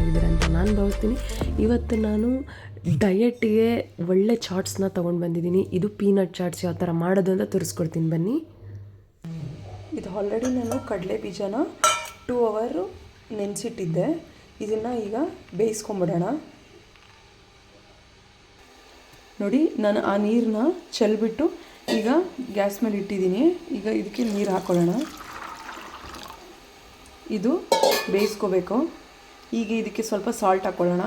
ಚೆನ್ನಾಗಿದ್ದೀರಾ ಅಂತ ನಾನು ಭಾವಿಸ್ತೀನಿ. ಇವತ್ತು ನಾನು ಡಯೆಟ್ಗೆ ಒಳ್ಳೆ ಚಾಟ್ಸ್ನ ತೊಗೊಂಡು ಬಂದಿದ್ದೀನಿ. ಇದು ಪೀನಟ್ ಚಾಟ್ಸ್ ಯಾವ ಥರ ಮಾಡೋದು ಅಂತ ತೋರಿಸ್ಕೊಡ್ತೀನಿ ಬನ್ನಿ. ಇದು ಆಲ್ರೆಡಿ ನಾನು ಕಡಲೆ ಬೀಜನ 2 ಅವರ್ ನೆನೆಸಿಟ್ಟಿದ್ದೆ. ಇದನ್ನು ಈಗ ಬೇಯಿಸ್ಕೊಂಬಿಡೋಣ. ನೋಡಿ, ನಾನು ಆ ನೀರನ್ನ ಚೆಲ್ಬಿಟ್ಟು ಈಗ ಗ್ಯಾಸ್ ಮೇಲೆ ಇಟ್ಟಿದ್ದೀನಿ. ಈಗ ಇದಕ್ಕೆ ನೀರು ಹಾಕ್ಕೊಳ್ಳೋಣ. ಇದು ಬೇಯಿಸ್ಕೋಬೇಕು. ಈಗ ಇದಕ್ಕೆ ಸ್ವಲ್ಪ ಸಾಲ್ಟ್ ಹಾಕ್ಕೊಳ್ಳೋಣ.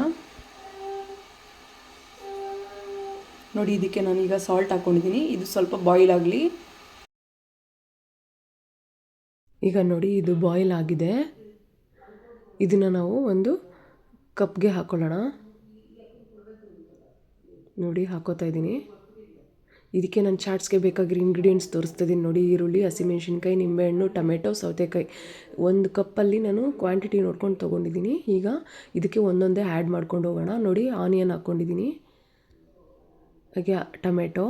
ನೋಡಿ, ಇದಕ್ಕೆ ನಾನೀಗ ಸಾಲ್ಟ್ ಹಾಕ್ಕೊಂಡಿದ್ದೀನಿ. ಇದು ಸ್ವಲ್ಪ ಬಾಯ್ಲ್ ಆಗಲಿ. ಈಗ ನೋಡಿ, ಇದು ಬಾಯ್ಲ್ ಆಗಿದೆ. ಇದನ್ನು ನಾವು ಒಂದು ಕಪ್ಗೆ ಹಾಕ್ಕೊಳ್ಳೋಣ. ನೋಡಿ, ಹಾಕೋತಾ ಇದ್ದೀನಿ. ಇದಕ್ಕೆ ನಾನು ಚಾಟ್ಸ್ಗೆ ಬೇಕಾಗಿರೋ ಇಂಗ್ರೀಡಿಯೆಂಟ್ಸ್ ತೋರಿಸ್ತಾ ಇದ್ದೀನಿ. ನೋಡಿ, ಈರುಳ್ಳಿ, ಹಸಿಮೆಣ್ಸಿನ್ಕಾಯಿ, ನಿಂಬೆಹಣ್ಣು, ಟೊಮೆಟೊ, ಸೌತೆಕಾಯಿ. 1 ಕಪ್ಪಲ್ಲಿ ನಾನು ಕ್ವಾಂಟಿಟಿ ನೋಡ್ಕೊಂಡು ತೊಗೊಂಡಿದ್ದೀನಿ. ಈಗ ಇದಕ್ಕೆ ಒಂದೊಂದೇ ಆ್ಯಡ್ ಮಾಡ್ಕೊಂಡು ಹೋಗೋಣ. ನೋಡಿ, ಆನಿಯನ್ ಹಾಕ್ಕೊಂಡಿದ್ದೀನಿ, ಹಾಗೆ ಟೊಮೆಟೊ,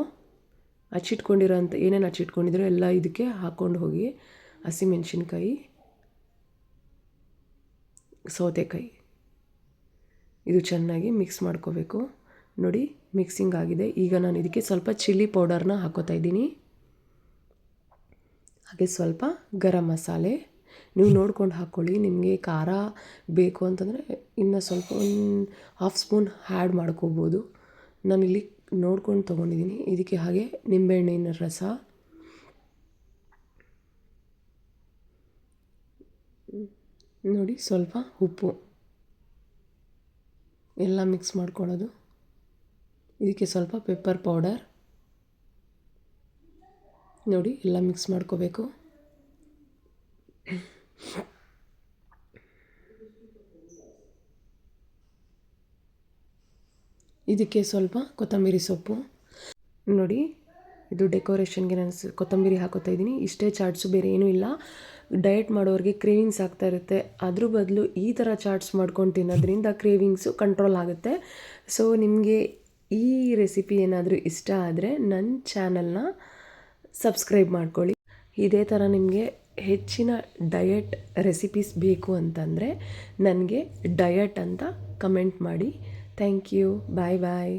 ಹಚ್ಚಿಟ್ಕೊಂಡಿರೋಂಥ ಏನೇನು ಹಚ್ಚಿಟ್ಕೊಂಡಿದ್ರು ಎಲ್ಲ ಇದಕ್ಕೆ ಹಾಕ್ಕೊಂಡು ಹೋಗಿ. ಹಸಿಮೆಣ್ಸಿನ್ಕಾಯಿ, ಸೌತೆಕಾಯಿ, ಇದು ಚೆನ್ನಾಗಿ ಮಿಕ್ಸ್ ಮಾಡ್ಕೋಬೇಕು. ನೋಡಿ, ಮಿಕ್ಸಿಂಗ್ ಆಗಿದೆ. ಈಗ ನಾನು ಇದಕ್ಕೆ ಸ್ವಲ್ಪ ಚಿಲ್ಲಿ ಪೌಡರ್ನ ಹಾಕೋತಾ ಇದ್ದೀನಿ, ಹಾಗೆ ಸ್ವಲ್ಪ ಗರಂ ಮಸಾಲೆ. ನೀವು ನೋಡ್ಕೊಂಡು ಹಾಕ್ಕೊಳ್ಳಿ. ನಿಮಗೆ ಖಾರ ಬೇಕು ಅಂತಂದರೆ ಇನ್ನು ಸ್ವಲ್ಪ 1/2 ಸ್ಪೂನ್ ಆ್ಯಡ್ ಮಾಡ್ಕೋಬೋದು. ನಾನಿಲ್ಲಿ ನೋಡ್ಕೊಂಡು ತೊಗೊಂಡಿದ್ದೀನಿ. ಇದಕ್ಕೆ ಹಾಗೆ ನಿಂಬೆಹಣ್ಣಿನ ರಸ, ನೋಡಿ, ಸ್ವಲ್ಪ ಉಪ್ಪು, ಎಲ್ಲ ಮಿಕ್ಸ್ ಮಾಡ್ಕೊಳ್ಳೋದು. ಇದಕ್ಕೆ ಸ್ವಲ್ಪ ಪೆಪ್ಪರ್ ಪೌಡರ್, ನೋಡಿ, ಎಲ್ಲ ಮಿಕ್ಸ್ ಮಾಡ್ಕೋಬೇಕು. ಇದಕ್ಕೆ ಸ್ವಲ್ಪ ಕೊತ್ತಂಬರಿ ಸೊಪ್ಪು. ನೋಡಿ, ಇದು ಡೆಕೋರೇಷನ್ಗೆ ನಾನು ಕೊತ್ತಂಬರಿ ಹಾಕೋತಾ ಇದ್ದೀನಿ. ಇಷ್ಟೇ ಚಾಟ್ಸು, ಬೇರೆ ಏನೂ ಇಲ್ಲ. ಡಯಟ್ ಮಾಡೋರಿಗೆ ಕ್ರೇವಿಂಗ್ಸ್ ಆಗ್ತಾ ಇರುತ್ತೆ. ಅದ್ರ ಬದಲು ಈ ಥರ ಚಾಟ್ಸ್ ಮಾಡ್ಕೊಂಡು ತಿನ್ನೋದ್ರಿಂದ ಕ್ರೇವಿಂಗ್ಸು ಕಂಟ್ರೋಲ್ ಆಗುತ್ತೆ. ಸೊ ನಿಮಗೆ ಈ ರೆಸಿಪಿ ಏನಾದರೂ ಇಷ್ಟ ಆದರೆ ನನ್ನ ಚಾನಲ್ನ ಸಬ್ಸ್ಕ್ರೈಬ್ ಮಾಡ್ಕೊಳ್ಳಿ. ಇದೇ ಥರ ನಿಮಗೆ ಹೆಚ್ಚಿನ ಡಯಟ್ ರೆಸಿಪೀಸ್ ಬೇಕು ಅಂತಂದರೆ ನನಗೆ ಡಯಟ್ ಅಂತ ಕಮೆಂಟ್ ಮಾಡಿ. Thank you. Bye bye.